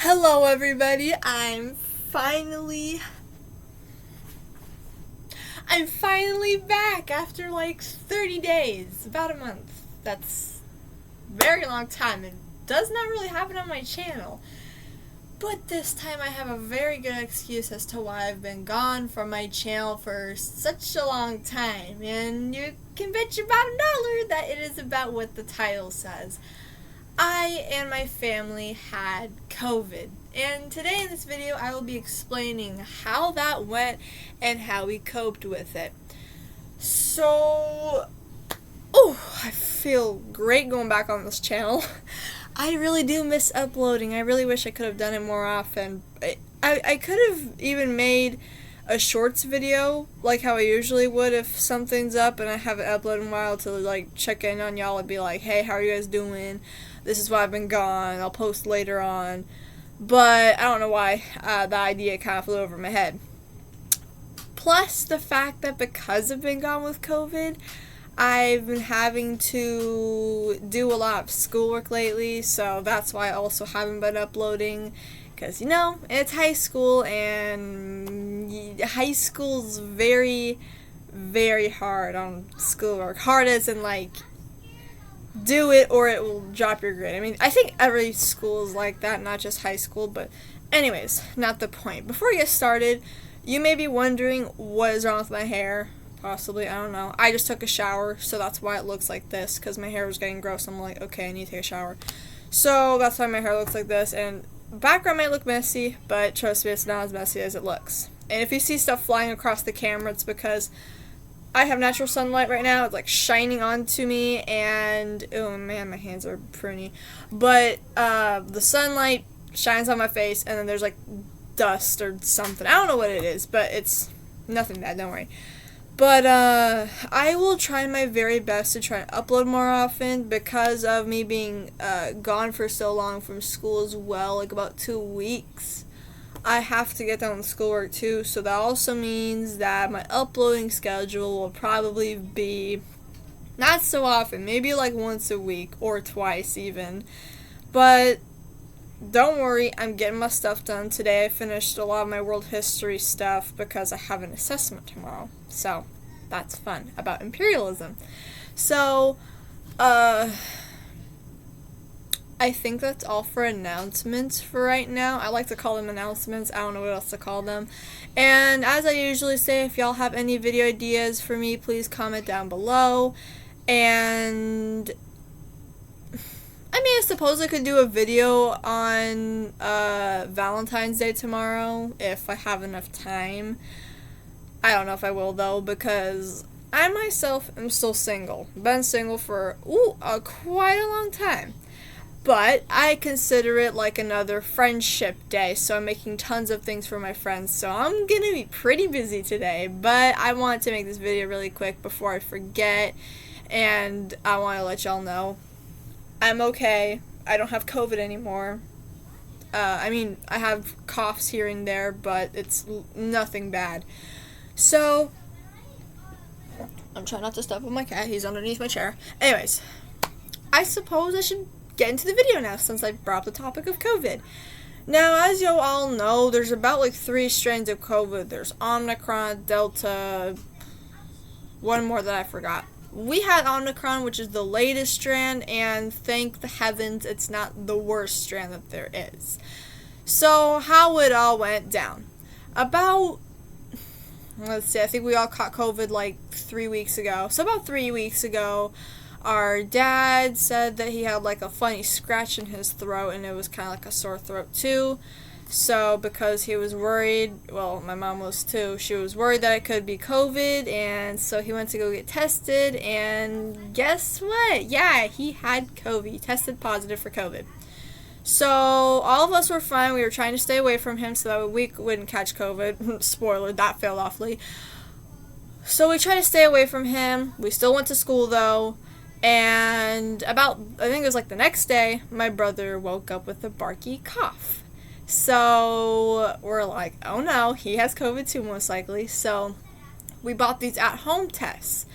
Hello everybody, I'm finally back after like 30 days, about a month. That's a very long time and does not really happen on my channel. But this time I have a very good excuse as to why I've been gone from my channel for such a long time, and you can bet you about $1 that it is about what the title says. I and my family had COVID, and today in this video I will be explaining how that went and how we coped with it. So, I feel great going back on this channel. I really do miss uploading. I really wish I could have done it more often. I could have even made a shorts video like how I usually would if something's up and I haven't uploaded in a while to like check in on y'all and be like, hey, how are you guys doing? This is why I've been gone. I'll post later on. But I don't know why the idea kind of flew over my head. Plus the fact that because I've been gone with COVID, I've been having to do a lot of schoolwork lately, so that's why I also haven't been uploading. Because, you know, it's high school, and high school's very, very hard on schoolwork. Hard as in, like, do it or it will drop your grade. I mean, I think every school is like that, not just high school, but anyways, not the point. Before we get started, you may be wondering what is wrong with my hair. Possibly, I don't know. I just took a shower, so that's why it looks like this, because my hair was getting gross. I'm like, okay, I need to take a shower. So that's why my hair looks like this, and background might look messy, but trust me, it's not as messy as it looks. And if you see stuff flying across the camera, it's because I have natural sunlight right now. It's like shining onto me, and oh man, my hands are pruny. But the sunlight shines on my face, and then there's like dust or something. I don't know what it is, but it's nothing bad, don't worry. But I will try my very best to try to upload more often because of me being gone for so long from school as well, like about 2 weeks. I have to get done with schoolwork too, so that also means that my uploading schedule will probably be not so often, maybe like once a week or twice even. But don't worry, I'm getting my stuff done. Today I finished a lot of my world history stuff because I have an assessment tomorrow. So, that's fun, about imperialism. So, I think that's all for announcements for right now. I like to call them announcements. I don't know what else to call them. And as I usually say, if y'all have any video ideas for me, please comment down below. And I mean, I suppose I could do a video on Valentine's Day tomorrow if I have enough time. I don't know if I will though, because I myself am still single. Been single for quite a long time. But I consider it like another friendship day, so I'm making tons of things for my friends. So I'm gonna be pretty busy today, but I want to make this video really quick before I forget, and I want to let y'all know I'm okay. I don't have COVID anymore. I mean, I have coughs here and there, but it's nothing bad. So, I'm trying not to step on my cat. He's underneath my chair. Anyways, I suppose I should get into the video now since I brought up the topic of COVID. Now, as you all know, there's about like 3 strains of COVID. There's Omnicron, Delta, one more that I forgot. We had Omnicron, which is the latest strand, and thank the heavens it's not the worst strand that there is. So, how it all went down. Let's see, I think we all caught COVID like 3 weeks ago. So, about 3 weeks ago, our dad said that he had like a funny scratch in his throat, and it was kind of like a sore throat too. So, because he was worried, well, my mom was too, she was worried that it could be COVID, and so he went to go get tested, and guess what? Yeah, he had COVID. He tested positive for COVID. So, all of us were fine. We were trying to stay away from him so that we wouldn't catch COVID. Spoiler, that failed awfully. So, we tried to stay away from him. We still went to school, though. And I think it was like the next day, my brother woke up with a barky cough. So, we're like, oh no, he has COVID too, most likely. So, we bought these at-home tests.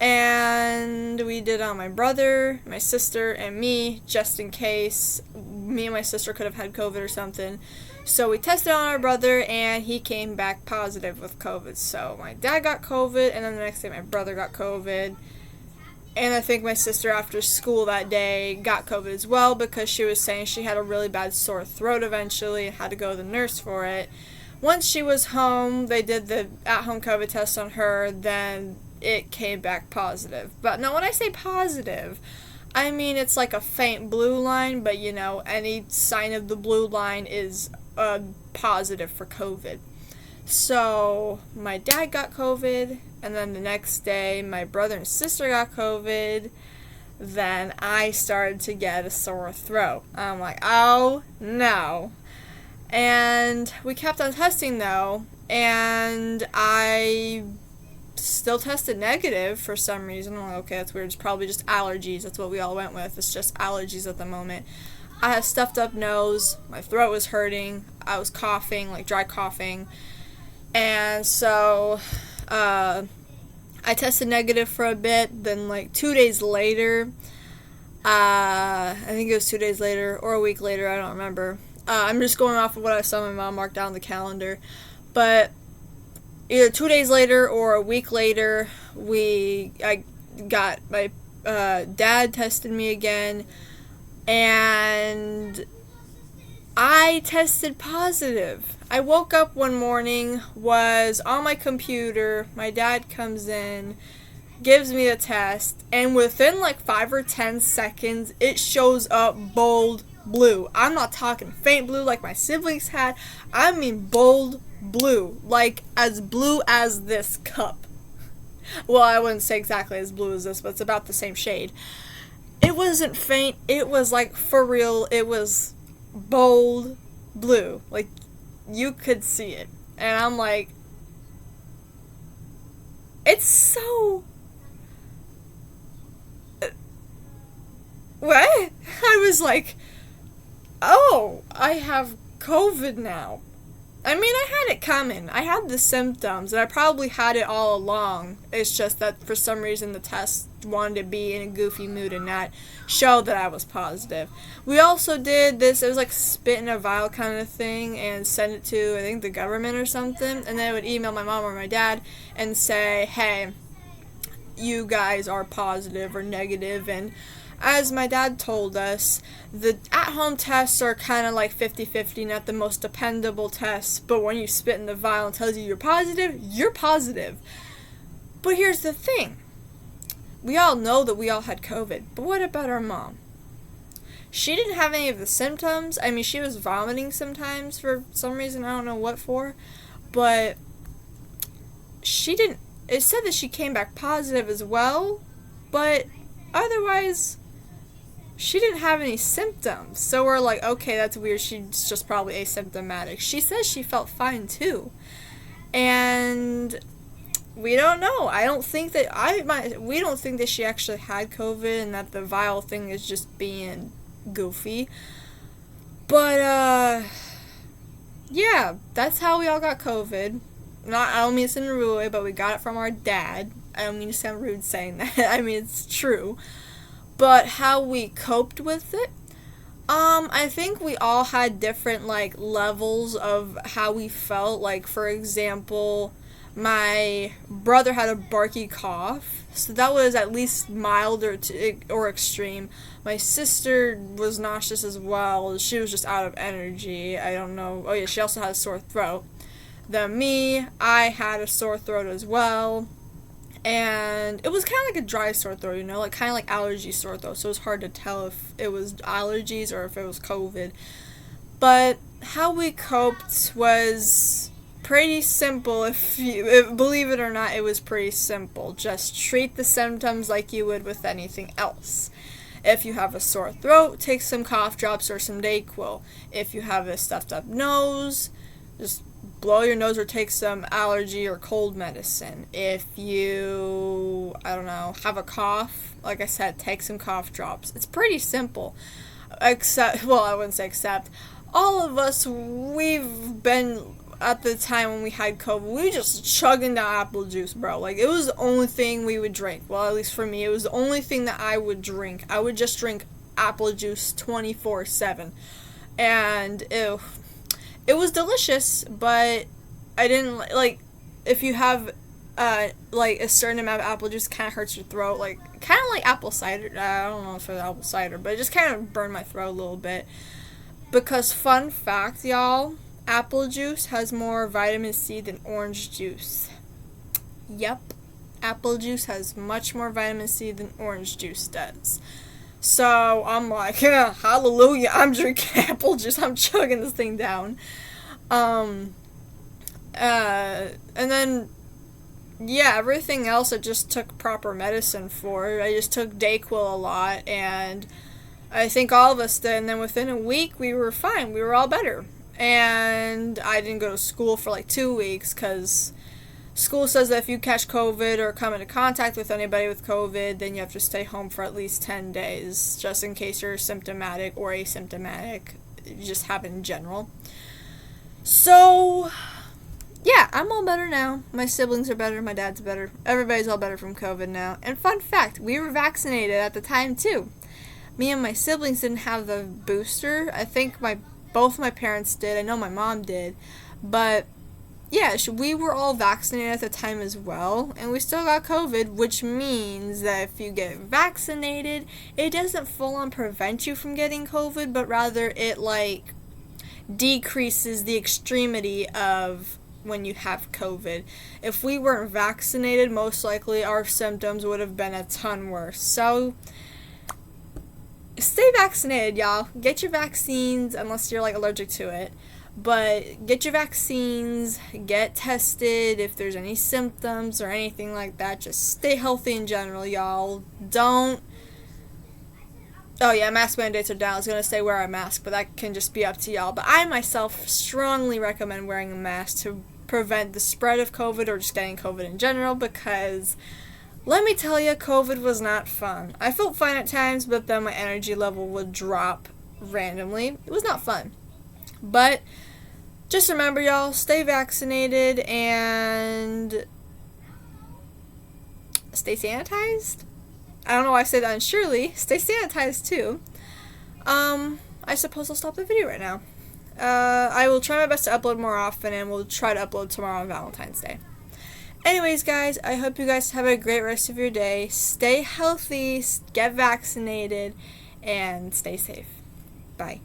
And we did on my brother, my sister, and me, just in case me and my sister could have had COVID or something. So we tested on our brother, and he came back positive with COVID. So my dad got COVID, and then the next day my brother got COVID. And I think my sister, after school that day, got COVID as well, because she was saying she had a really bad sore throat eventually and had to go to the nurse for it. Once she was home, they did the at-home COVID test on her, then it came back positive. But no, when I say positive, I mean it's like a faint blue line, but you know, any sign of the blue line is positive for COVID. So my dad got COVID, and then the next day my brother and sister got COVID. Then I started to get a sore throat. I'm like, oh no. And we kept on testing though, and I still tested negative for some reason. I'm like, okay, that's weird. It's probably just allergies. That's what we all went with. It's just allergies at the moment. I had a stuffed up nose. My throat was hurting. I was coughing, like dry coughing. And so I tested negative for a bit. Then like 2 days later, I think it was 2 days later or a week later, I don't remember. I'm just going off of what I saw my mom mark down the calendar. But either 2 days later or a week later, I got my dad tested me again, and I tested positive. I woke up one morning, was on my computer, my dad comes in, gives me the test, and within like 5 or 10 seconds, it shows up bold blue. I'm not talking faint blue like my siblings had. I mean bold blue, like as blue as this cup. Well, I wouldn't say exactly as blue as this, but it's about the same shade. It wasn't faint. It was like for real. It was bold blue. Like you could see it. And I'm like, it's so... What? I was like, oh, I have COVID now. I mean, I had it coming. I had the symptoms, and I probably had it all along. It's just that for some reason the test wanted to be in a goofy mood and not show that I was positive. We also did this, it was like spit in a vial kind of thing, and send it to, I think, the government or something, and then I would email my mom or my dad and say, hey, you guys are positive or negative, and as my dad told us, the at-home tests are kind of like 50-50, not the most dependable tests, but when you spit in the vial and tells you you're positive, you're positive. But here's the thing. We all know that we all had COVID, but what about our mom? She didn't have any of the symptoms. I mean, she was vomiting sometimes for some reason, I don't know what for, but she didn't, it said that she came back positive as well, but otherwise she didn't have any symptoms. So we're like, okay, that's weird. She's just probably asymptomatic. She says she felt fine too. And we don't know. I don't think that we don't think that she actually had COVID and that the vial thing is just being goofy. But yeah, that's how we all got COVID. I don't mean it's in a rude way, but we got it from our dad. I don't mean to sound rude saying that. I mean, it's true. But how we coped with it, I think we all had different, like, levels of how we felt. Like, for example, my brother had a barky cough, so that was at least mild or extreme. My sister was nauseous as well. She was just out of energy. I don't know. Oh, yeah, she also had a sore throat. Then me, I had a sore throat as well. And it was kind of like a dry sore throat, you know, like kind of like allergy sore throat. So it was hard to tell if it was allergies or if it was COVID. But how we coped was pretty simple. Believe it or not, it was pretty simple. Just treat the symptoms like you would with anything else. If you have a sore throat, take some cough drops or some Dayquil. If you have a stuffed up nose, just blow your nose or take some allergy or cold medicine. If you, I don't know, have a cough, like I said, take some cough drops. It's pretty simple. Except, well, I wouldn't say except, all of us, we've been at the time when we had COVID, we were just chugging down apple juice, bro. Like, it was the only thing we would drink. Well, at least for me, it was the only thing that I would drink. I would just drink apple juice 24/7. And it was delicious, but I didn't, like, if you have, like, a certain amount of apple juice, it kind of hurts your throat. Like, kind of like apple cider. I don't know if it's apple cider, but it just kind of burned my throat a little bit. Because, fun fact, y'all, apple juice has more vitamin C than orange juice. Yep. Apple juice has much more vitamin C than orange juice does. So, I'm like, yeah, hallelujah, I'm drinking apple juice. I'm chugging this thing down. And then, yeah, everything else I just took proper medicine for. I just took Dayquil a lot, and I think all of us did, and then within a week, we were fine. We were all better. And I didn't go to school for like 2 weeks, because school says that if you catch COVID or come into contact with anybody with COVID, then you have to stay home for at least 10 days, just in case you're symptomatic or asymptomatic. You just have it in general. So, yeah, I'm all better now. My siblings are better. My dad's better. Everybody's all better from COVID now. And fun fact, we were vaccinated at the time, too. Me and my siblings didn't have the booster. I think both my parents did. I know my mom did. But, yeah, we were all vaccinated at the time as well. And we still got COVID, which means that if you get vaccinated, it doesn't full-on prevent you from getting COVID, but rather it, like, decreases the extremity of when you have COVID. If we weren't vaccinated, most likely our symptoms would have been a ton worse. So, stay vaccinated, y'all. Get your vaccines, unless you're, like, allergic to it. But get your vaccines, get tested if there's any symptoms or anything like that. Just stay healthy in general, y'all. Don't... Oh, yeah, mask mandates are down. I was going to say wear a mask, but that can just be up to y'all. But I, myself, strongly recommend wearing a mask to prevent the spread of COVID or just getting COVID in general, because... let me tell you, COVID was not fun. I felt fine at times, but then my energy level would drop randomly. It was not fun. But just remember, y'all, stay vaccinated and stay sanitized. I don't know why I say that unsurely. Stay sanitized, too. I suppose I'll stop the video right now. I will try my best to upload more often, and we'll try to upload tomorrow on Valentine's Day. Anyways, guys, I hope you guys have a great rest of your day. Stay healthy, get vaccinated, and stay safe. Bye.